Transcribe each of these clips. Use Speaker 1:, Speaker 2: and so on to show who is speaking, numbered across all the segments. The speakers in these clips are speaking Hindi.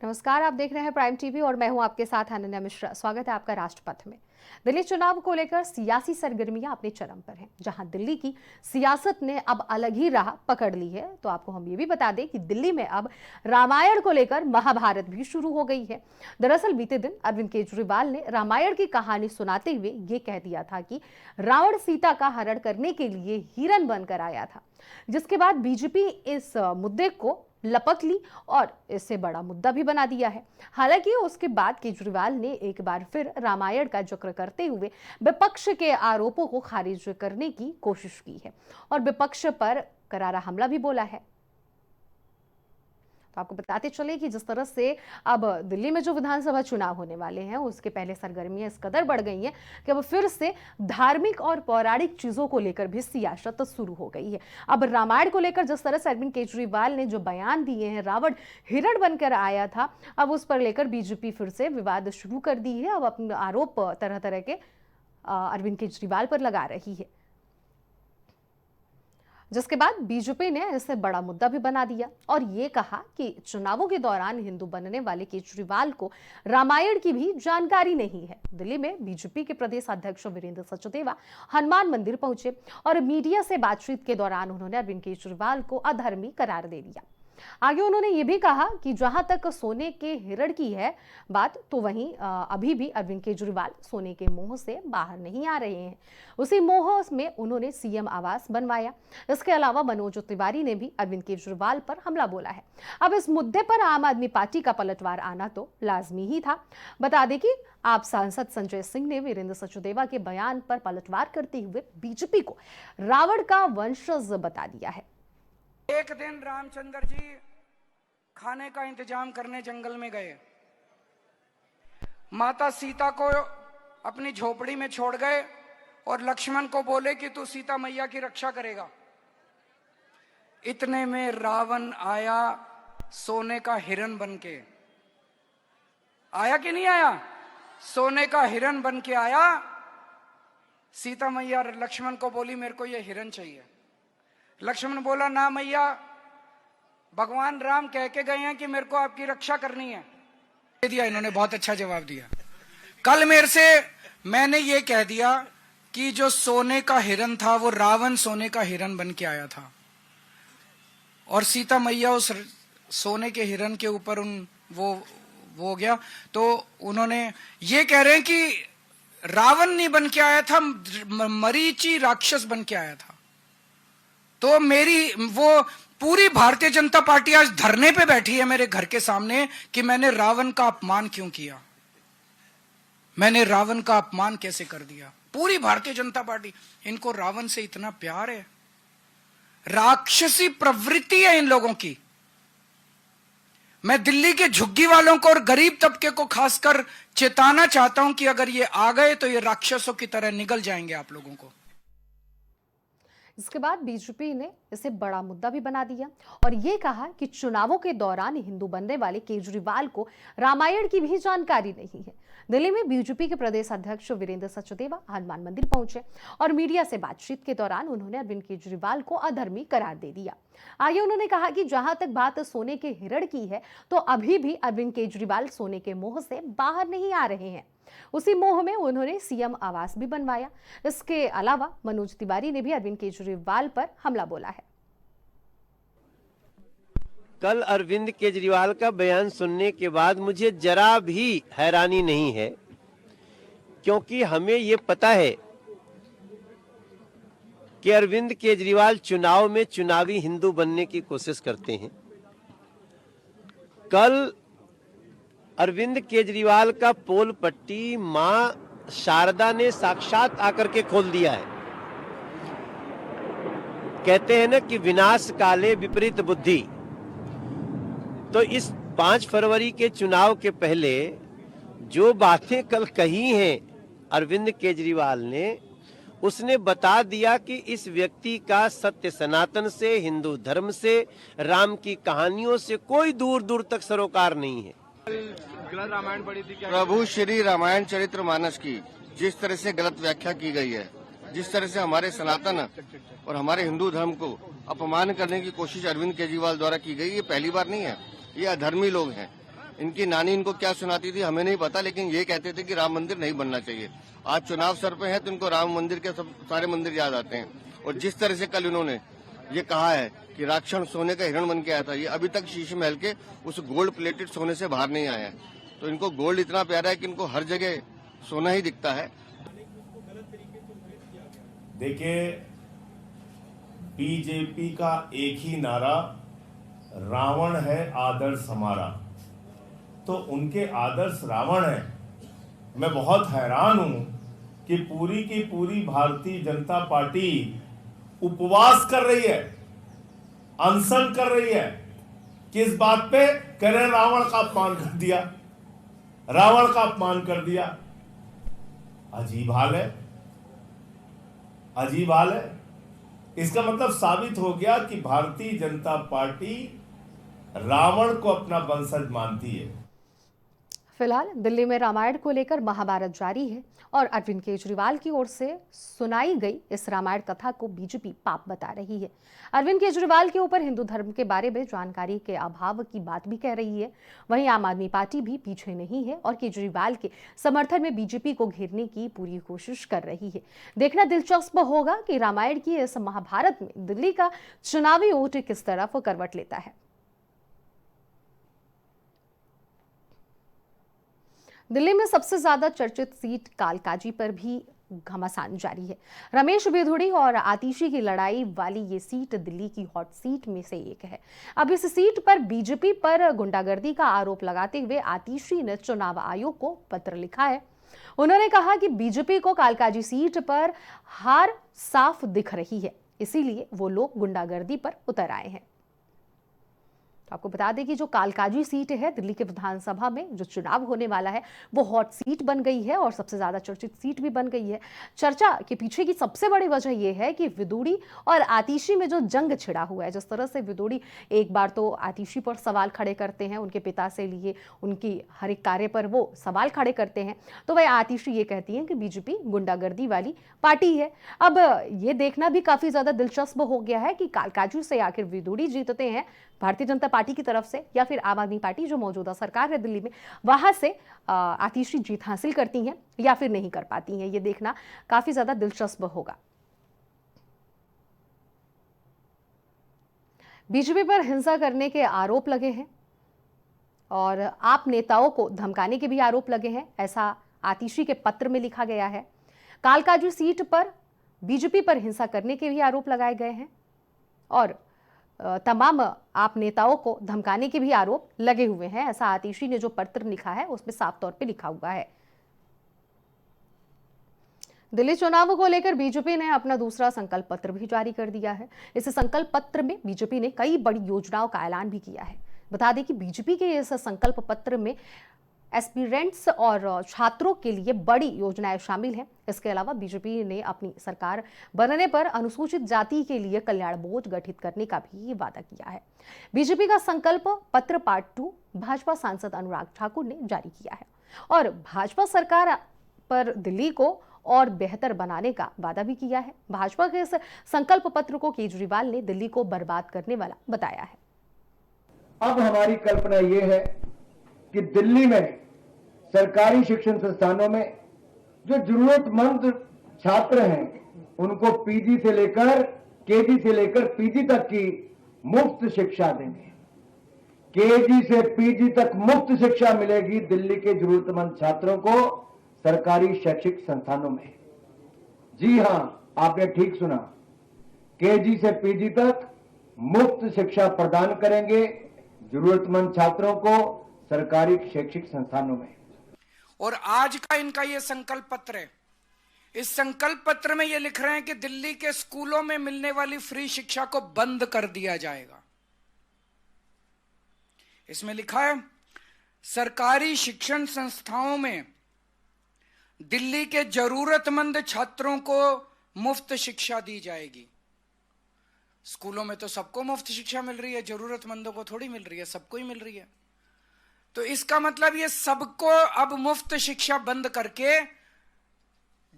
Speaker 1: नमस्कार, आप देख रहे हैं प्राइम टीवी और मैं हूं आपके साथ अनन्या मिश्रा। स्वागत है आपका राष्ट्रपथ में। दिल्ली चुनाव को लेकर सियासी सरगर्मियां अपने चरम पर हैं। जहां दिल्ली की सियासत ने अब अलग ही राह पकड़ ली है, तो आपको हम ये भी बता दें कि दिल्ली में अब रामायण को लेकर महाभारत भी शुरू हो गई है। दरअसल बीते दिन अरविंद केजरीवाल ने रामायण की कहानी सुनाते हुए ये कह दिया था कि रावण सीता का हरण करने के लिए हिरण बनकर आया था, जिसके बाद बीजेपी इस मुद्दे को लपक ली और इससे बड़ा मुद्दा भी बना दिया है। हालांकि उसके बाद केजरीवाल ने एक बार फिर रामायण का जिक्र करते हुए विपक्ष के आरोपों को खारिज करने की कोशिश की है और विपक्ष पर करारा हमला भी बोला है। तो आपको बताते चले कि जिस तरह से अब दिल्ली में जो विधानसभा चुनाव होने वाले हैं, उसके पहले सरगर्मियां इस कदर बढ़ गई हैं कि अब फिर से धार्मिक और पौराणिक चीजों को लेकर भी सियासत शुरू हो गई है। अब रामायण को लेकर जिस तरह से अरविंद केजरीवाल ने जो बयान दिए हैं, रावण हिरण बनकर आया था, अब उस पर लेकर बीजेपी फिर से विवाद शुरू कर दी है। अब अपने आरोप तरह तरह के अरविंद केजरीवाल पर लगा रही है, जिसके बाद बीजेपी ने इसे बड़ा मुद्दा भी बना दिया और ये कहा कि चुनावों के दौरान हिंदू बनने वाले केजरीवाल को रामायण की भी जानकारी नहीं है। दिल्ली में बीजेपी के प्रदेश अध्यक्ष वीरेंद्र सचदेवा हनुमान मंदिर पहुंचे और मीडिया से बातचीत के दौरान उन्होंने अरविंद केजरीवाल को अधर्मी करार दे दिया। आगे उन्होंने ये भी कहा कि जहां तक सोने के हिरण की है बात, तो वहीं अभी भी अरविंद केजरीवाल सोने के मोह से बाहर नहीं आ रहे हैं। उसी मोह में उन्होंने सीएम आवास बनवाया। इसके अलावा मनोज तिवारी ने भी अरविंद केजरीवाल पर हमला बोला है। अब इस मुद्दे पर आम आदमी पार्टी का पलटवार आना तो लाजमी ही था। बता दें कि आप सांसद संजय सिंह ने वीरेंद्र सचदेवा के बयान पर पलटवार करते हुए बीजेपी को रावण का वंशज बता दिया है।
Speaker 2: एक दिन रामचंद्र जी खाने का इंतजाम करने जंगल में गए। माता सीता को अपनी झोपड़ी में छोड़ गए और लक्ष्मण को बोले कि तू सीता मैया की रक्षा करेगा। इतने में रावण आया सोने का हिरण बनके। आया कि नहीं आया? सोने का हिरण बनके आया। सीता मैया लक्ष्मण को बोली मेरे को ये हिरण चाहिए। लक्ष्मण बोला ना मैया, भगवान राम कह के गए हैं कि मेरे को आपकी रक्षा करनी है। दे दिया इन्होंने, बहुत अच्छा जवाब दिया। कल मेरे से मैंने ये कह दिया कि जो सोने का हिरण था वो रावण सोने का हिरण बन के आया था और सीता मैया उस सोने के हिरण के ऊपर वो हो गया। तो उन्होंने ये कह रहे हैं कि रावण नहीं बन के आया था, मरीची राक्षस बन के आया था। तो मेरी वो पूरी भारतीय जनता पार्टी आज धरने पे बैठी है मेरे घर के सामने कि मैंने रावण का अपमान क्यों किया, मैंने रावण का अपमान कैसे कर दिया। पूरी भारतीय जनता पार्टी, इनको रावण से इतना प्यार है, राक्षसी प्रवृत्ति है इन लोगों की। मैं दिल्ली के झुग्गी वालों को और गरीब तबके को खासकर चेताना चाहता हूं कि अगर ये आ गए तो ये राक्षसों की तरह निगल जाएंगे आप लोगों को।
Speaker 1: इसके बाद बीजेपी ने इसे बड़ा मुद्दा भी बना दिया और ये कहा कि चुनावों के दौरान हिंदू बनने वाले केजरीवाल को रामायण की भी जानकारी नहीं है। दिल्ली में बीजेपी के प्रदेश अध्यक्ष वीरेंद्र सचदेवा हनुमान मंदिर पहुंचे और मीडिया से बातचीत के दौरान उन्होंने अरविंद केजरीवाल को अधर्मी करार दे दिया। आगे उन्होंने कहा कि जहां तक बात सोने के हिरण की है, तो अभी भी अरविंद केजरीवाल सोने के मोह से बाहर नहीं आ रहे हैं। उसी मोह में उन्होंने सीएम आवास भी बनवाया। इसके अलावा मनोज तिवारी ने भी अरविंद केजरीवाल पर हमला बोला है।
Speaker 3: कल अरविंद केजरीवाल का बयान सुनने के बाद मुझे जरा भी हैरानी नहीं है, क्योंकि हमें ये पता है कि अरविंद केजरीवाल चुनाव में चुनावी हिंदू बनने की कोशिश करते हैं। कल अरविंद केजरीवाल का पोल पट्टी मां शारदा ने साक्षात आकर के खोल दिया है। कहते हैं ना कि विनाश काले विपरीत बुद्धि। तो इस 5 फरवरी के चुनाव के पहले जो बातें कल कही हैं अरविंद केजरीवाल ने, उसने बता दिया कि इस व्यक्ति का सत्य सनातन से, हिंदू धर्म से, राम की कहानियों से कोई दूर दूर तक सरोकार नहीं है।
Speaker 4: गलत रामायण पढ़ी थी क्या?
Speaker 5: प्रभु श्री रामायण चरित्र मानस की जिस तरह से गलत व्याख्या की गई है, जिस तरह से हमारे सनातन और हमारे हिंदू धर्म को अपमान करने की कोशिश अरविंद केजरीवाल द्वारा की गई, ये पहली बार नहीं है। ये अधर्मी लोग हैं इनकी नानी इनको क्या सुनाती थी हमें नहीं पता, लेकिन ये कहते थे कि राम मंदिर नहीं बनना चाहिए। आज चुनाव सर पे है तो इनको राम मंदिर के सब सारे मंदिर याद आते हैं। और जिस तरह से कल इन्होंने ये कहा है कि राक्षण सोने का हिरण बन के आया था, ये अभी तक शीश महल के उस गोल्ड प्लेटेड सोने से बाहर नहीं आया है। तो इनको गोल्ड इतना प्यारा है कि इनको हर जगह सोना ही दिखता है।
Speaker 6: देखिए, बीजेपी का एक ही नारा, रावण है आदर्श हमारा। तो उनके आदर्श रावण है। मैं बहुत हैरान हूं कि पूरी की पूरी भारतीय जनता पार्टी उपवास कर रही है, अनशन कर रही है। किस बात पे? कह रहे रावण का अपमान कर दिया, रावण का अपमान कर दिया। अजीब हाल है, अजीब हाल है। इसका मतलब साबित हो गया कि भारतीय जनता पार्टी रावण को अपना वंशज मानती है।
Speaker 1: फिलहाल दिल्ली में रामायण को लेकर महाभारत जारी है और अरविंद केजरीवाल की ओर से सुनाई गई इस रामायण कथा को बीजेपी पाप बता रही है। अरविंद केजरीवाल के ऊपर हिंदू धर्म के बारे में जानकारी के अभाव की बात भी कह रही है। वहीं आम आदमी पार्टी भी पीछे नहीं है और केजरीवाल के समर्थन में बीजेपी को घेरने की पूरी कोशिश कर रही है। देखना दिलचस्प होगा कि रामायण की इस महाभारत में दिल्ली का चुनावी वोट किस तरफ करवट लेता है। दिल्ली में सबसे ज्यादा चर्चित सीट कालकाजी पर भी घमासान जारी है। रमेश बिधूड़ी और आतिशी की लड़ाई वाली ये सीट दिल्ली की हॉट सीट में से एक है। अब इस सीट पर बीजेपी पर गुंडागर्दी का आरोप लगाते हुए आतिशी ने चुनाव आयोग को पत्र लिखा है। उन्होंने कहा कि बीजेपी को कालकाजी सीट पर हार साफ दिख रही है, इसीलिए वो लोग गुंडागर्दी पर उतर आए हैं। तो आपको बता दें कि जो कालकाजी सीट है दिल्ली के विधानसभा में जो चुनाव होने वाला है वो हॉट सीट बन गई है और सबसे ज्यादा चर्चित सीट भी बन गई है। चर्चा के पीछे की सबसे बड़ी वजह यह है कि विदुड़ी और आतिशी में जो जंग छिड़ा हुआ है, जिस तरह से विदुड़ी एक बार तो आतिशी पर सवाल खड़े करते हैं, उनके पिता से लिए उनकी हर एक कार्य पर वो सवाल खड़े करते हैं, तो वह आतिशी ये कहती हैं कि बीजेपी गुंडागर्दी वाली पार्टी है। अब ये देखना भी काफी ज्यादा दिलचस्प हो गया है कि कालकाजी से आखिर विदुड़ी जीतते हैं भारतीय जनता पार्टी की तरफ से या फिर आम आदमी पार्टी जो मौजूदा सरकार है दिल्ली में वहां से आतिशी जीत हासिल करती हैं या फिर नहीं कर पाती हैं। ये देखना काफी ज्यादा दिलचस्प होगा। बीजेपी पर हिंसा करने के आरोप लगे हैं और आप नेताओं को धमकाने के भी आरोप लगे हैं, ऐसा आतिशी के पत्र में लिखा गया है। कालकाजी सीट पर बीजेपी पर हिंसा करने के भी आरोप लगाए गए हैं और तमाम आप नेताओं को धमकाने के भी आरोप लगे हुए हैं, ऐसा आतिशी ने जो पत्र लिखा है उसमें साफ तौर पे लिखा हुआ है। दिल्ली चुनाव को लेकर बीजेपी ने अपना दूसरा संकल्प पत्र भी जारी कर दिया है। इस संकल्प पत्र में बीजेपी ने कई बड़ी योजनाओं का ऐलान भी किया है। बता दें कि बीजेपी के इस संकल्प पत्र में एस्पिरेंट्स और छात्रों के लिए बड़ी योजनाएं शामिल हैं। इसके अलावा बीजेपी ने अपनी सरकार बनने पर अनुसूचित जाति के लिए कल्याण बोर्ड गठित करने का भी वादा किया है। बीजेपी का संकल्प पत्र पार्ट 2 भाजपा सांसद अनुराग ठाकुर ने जारी किया है और भाजपा सरकार पर दिल्ली को और बेहतर बनाने का वादा भी किया है। भाजपा के इस संकल्प पत्र को केजरीवाल ने दिल्ली को बर्बाद करने वाला बताया है।
Speaker 7: अब हमारी कल्पना यह है कि दिल्ली में सरकारी शिक्षण संस्थानों में जो जरूरतमंद छात्र हैं उनको पीजी से लेकर केजी से लेकर पीजी तक की मुफ्त शिक्षा देंगे। केजी से पीजी तक मुफ्त शिक्षा मिलेगी दिल्ली के जरूरतमंद छात्रों को सरकारी शैक्षिक संस्थानों में। जी हां, आपने ठीक सुना, केजी से पीजी तक मुफ्त शिक्षा प्रदान करेंगे जरूरतमंद छात्रों को सरकारी शैक्षिक संस्थानों में।
Speaker 2: और आज का इनका ये संकल्प पत्र है। इस संकल्प पत्र में ये लिख रहे हैं कि दिल्ली के स्कूलों में मिलने वाली फ्री शिक्षा को बंद कर दिया जाएगा। इसमें लिखा है सरकारी शिक्षण संस्थाओं में दिल्ली के जरूरतमंद छात्रों को मुफ्त शिक्षा दी जाएगी। स्कूलों में तो सबको मुफ्त शिक्षा मिल रही है, जरूरतमंदों को थोड़ी मिल रही है, सबको ही मिल रही है। तो इसका मतलब ये सबको अब मुफ्त शिक्षा बंद करके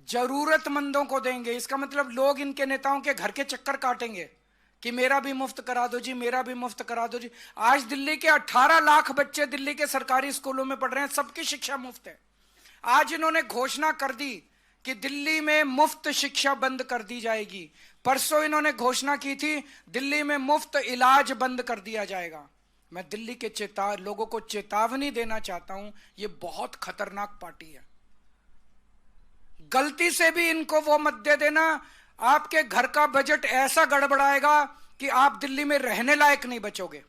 Speaker 2: जरूरतमंदों को देंगे। इसका मतलब लोग इनके नेताओं के घर के चक्कर काटेंगे कि मेरा भी मुफ्त करा दो जी, मेरा भी मुफ्त करा दो जी। आज दिल्ली के 18 लाख बच्चे दिल्ली के सरकारी स्कूलों में पढ़ रहे हैं, सबकी शिक्षा मुफ्त है। आज इन्होंने घोषणा कर दी कि दिल्ली में मुफ्त शिक्षा बंद कर दी जाएगी। परसों इन्होंने घोषणा की थी दिल्ली में मुफ्त इलाज बंद कर दिया जाएगा। मैं दिल्ली के लोगों को चेतावनी देना चाहता हूं, ये बहुत खतरनाक पार्टी है। गलती से भी इनको वो मत दे देना, आपके घर का बजट ऐसा गड़बड़ाएगा कि आप दिल्ली में रहने लायक नहीं बचोगे।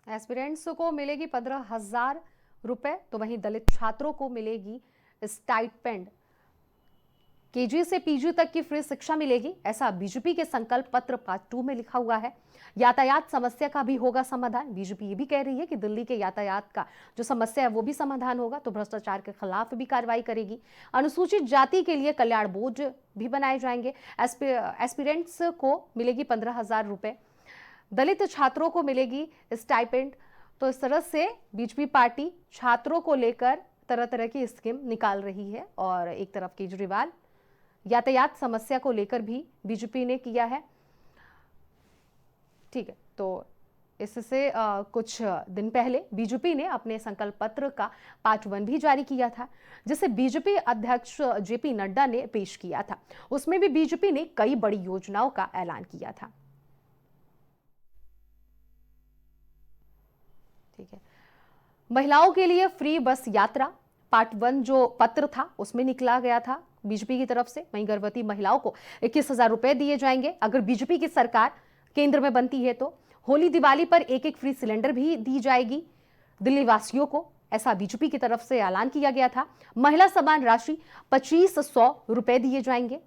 Speaker 1: एस्पिरेंट्स को मिलेगी 15,000 रुपए, तो वहीं दलित छात्रों को मिलेगी स्टाइपेंड। केजी से पीजी तक की फ्री शिक्षा मिलेगी, ऐसा बीजेपी के संकल्प पत्र पार्ट 2 में लिखा हुआ है। यातायात समस्या का भी होगा समाधान। बीजेपी ये भी कह रही है कि दिल्ली के यातायात का जो समस्या है वो भी समाधान होगा, तो भ्रष्टाचार के खिलाफ भी कार्रवाई करेगी। अनुसूचित जाति के लिए कल्याण बोर्ड भी बनाए जाएंगे। एस्पिरेंट्स को मिलेगी 15,000 रुपए, दलित छात्रों को मिलेगी स्टाइपेंड। तो इस तरह से बीजेपी पार्टी छात्रों को लेकर तरह तरह की स्कीम निकाल रही है। और एक तरफ केजरीवाल यातायात समस्या को लेकर भी बीजेपी ने किया है। ठीक है, तो इससे कुछ दिन पहले बीजेपी ने अपने संकल्प पत्र का पार्ट 1 भी जारी किया था, जिसे बीजेपी अध्यक्ष जेपी नड्डा ने पेश किया था। उसमें भी बीजेपी ने कई बड़ी योजनाओं का ऐलान किया था। ठीक है, महिलाओं के लिए फ्री बस यात्रा पार्ट 1 जो पत्र था उसमें निकला गया था बीजेपी की तरफ से। वहीं गर्भवती महिलाओं को 21,000 रुपए दिए जाएंगे अगर बीजेपी की सरकार केंद्र में बनती है तो। होली दिवाली पर एक फ्री सिलेंडर भी दी जाएगी दिल्ली वासियों को, ऐसा बीजेपी की तरफ से ऐलान किया गया था। महिला सम्मान राशि 2500 रुपए दिए जाएंगे।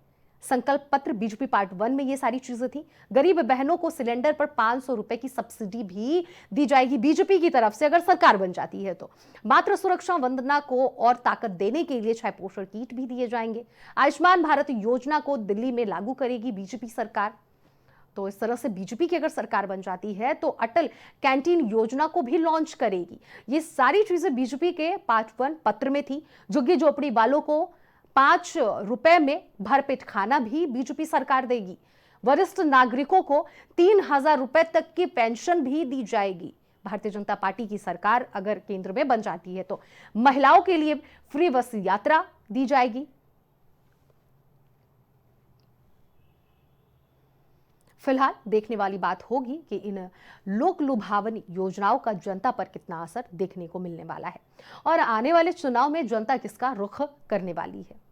Speaker 1: संकल्प पत्र बीजेपी पार्ट 1 में ये सारी चीजें थी। गरीब बहनों को सिलेंडर पर 500 रुपए की सब्सिडी भी दी जाएगी बीजेपी की तरफ से अगर सरकार बन जाती है तो। मातृ सुरक्षा वंदना को और ताकत देने के लिए 6 पोषण किट भी दिए जाएंगे। आयुष्मान भारत योजना को दिल्ली में लागू करेगी बीजेपी सरकार। तो इस तरह से बीजेपी की अगर सरकार बन जाती है तो अटल कैंटीन योजना को भी लॉन्च करेगी। ये सारी चीजें बीजेपी के पार्ट 1 पत्र में थी। झुग्गी झोपड़ी वालों को 5 रुपए में भरपेट खाना भी बीजेपी सरकार देगी। वरिष्ठ नागरिकों को 3,000 रुपए तक की पेंशन भी दी जाएगी। भारतीय जनता पार्टी की सरकार अगर केंद्र में बन जाती है तो महिलाओं के लिए फ्री बस यात्रा दी जाएगी। फिलहाल देखने वाली बात होगी कि इन लोक लुभावनी योजनाओं का जनता पर कितना असर देखने को मिलने वाला है और आने वाले चुनाव में जनता किसका रुख करने वाली है।